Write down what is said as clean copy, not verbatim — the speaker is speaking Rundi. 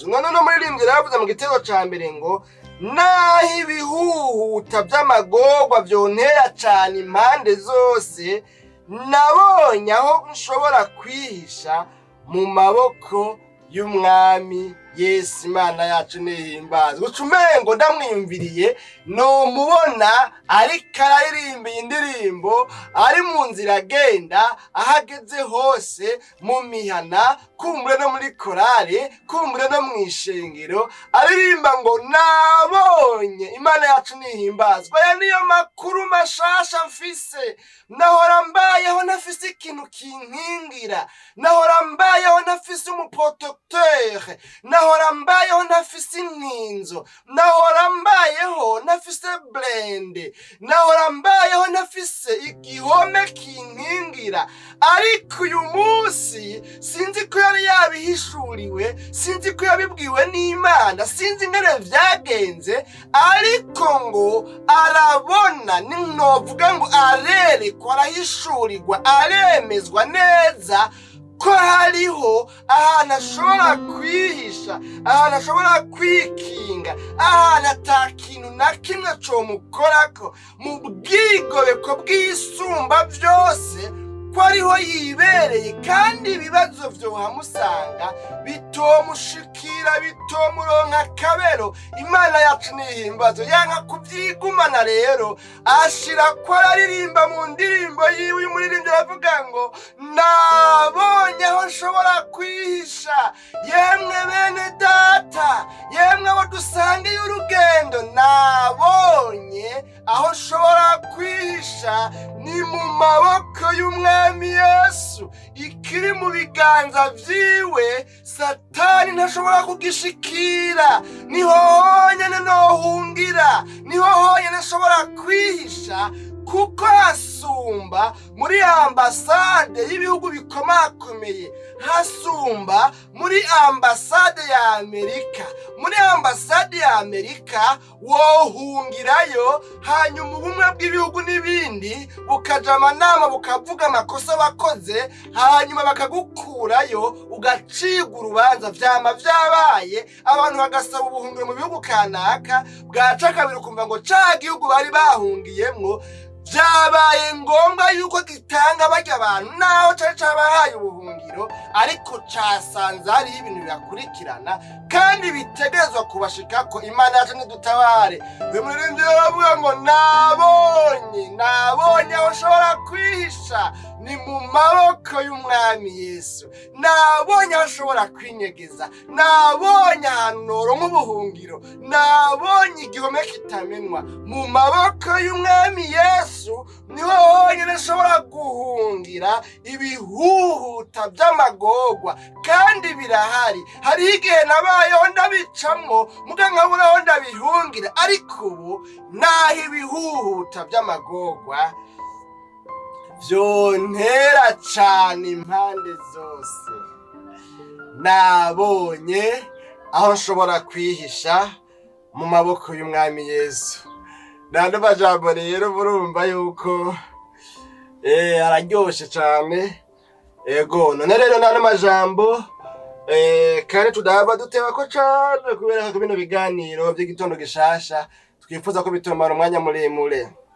none no muririmbyi yaravuze mu gitego ca mbere ngo naho ibihuhuta vy'amagorwa vyontera cane impande zose, nabonye aho nshobora kwihisha mu maboko y'umwami Yesu. Imana yacu nihimbazwe. Uca umengo ndamwiyumviriye nomubona ariko araririmba indirimbo ari mu nzira agenda, ahageze hose mu mihana, kumbure no muri korale, kumbure no mw'ishengero, aririmba ngo nabonye. Imana yacu nihimbazwe. Aya niyo makuru mashasha mfise. Nahora mbayeho ntafise ikintu kinkingira, nahora mbayeho ntafise umuprotecteur, nahora mbayeho ntafise inkinzo, nahora mbayeho ntafise blende, nahora mbayeho ntafise igihome kinkingira. Ariko uyu munsi sinzi ko yari yabihishuriwe, sinzi ko yabibwiwe n'Imana, sinzi ingene vyagenze, ariko ngo arabona, novuga ngo arerekwa, arahishurirwa, aremezwa neza ko hariho ahantu ashobora kwihisha, ahantu ashobora kwikinga, ahantu ata kintu na kimwe comukorako, mu bwigobeko bw'isumba vyose, ko ariho yibereye kandi ibibazo vyohamusanga bitomushikira, bitomuronka akabero. Imana yacu nihimbazwe. Yanka kuvyigumana rero, ashira ko araririmba mu ndirimbo yiwe. Umuririmbyi aravuga ngo nabonye aho nshobora kwihisha, yemwe bene data, yemwe abo dusangiye urugendo, nabonye aho nshobora kwihisha ni mu maboko y'umwami Yesu. Ikiri mu biganza vyiwe Satani ntashobora kugishikira. Niho honyene nohungira, niho honyene nshobora kwihisha, kuko hasumba muri ambasade y'ibihugu bikomakomeye, hasumba muri ambasade ya Amerika. Muri ambasade ya Amerika wohungirayo, hanyuma ubumwe bw'ibihugu n'ibindi bukaja amanama, bukavuga amakosa wakoze, hanyuma bakagukurayo, ugacibwa urubanza. Vyama vyabaye abantu bagasaba ubuhungiro mu bihugu kanaka, bwaca kabiri ukumva ngo ca gihugu bari bahungiyemwo vyabaye ngombwa yuko gitanga barya abantu, naho cari cabahaye ubuhungiro, ariko casanze hariho ibintu birakurikirana kandi bitegerezwa kubashikako. Imana yacu nidutabare. Uyu muririmbyi aravuga ngo nabonye aho nshobora kwihisha ni mu maboko y'umwami Yesu. Nabonye aho nshobora kwinyegeza, nabonye ahantu noronka ubuhungiro, nabonye igihome kitamenwa. Mu maboko y'umwami Yesu niho honyene nshobora guhungira ibihuhuta vy'amagorwa, kandi birahari. Hariho igihe nabayeho ndabicamwo, muga nkabura aho ndabihungira, ariko ubu naho ibihuhuta vy'amagorwa vyontera cane impande zose, nabonye aho nshobora kwihisha mu maboko y'umwami Yesu. Nandi majambo rero murumva yuko araryoshe cane. Ego none rero nandi majambo kandi tudahava dutebako cane, kubera ko bino biganiro vy'igitondo gishasha twifuza ko bitomara umwanya muremure.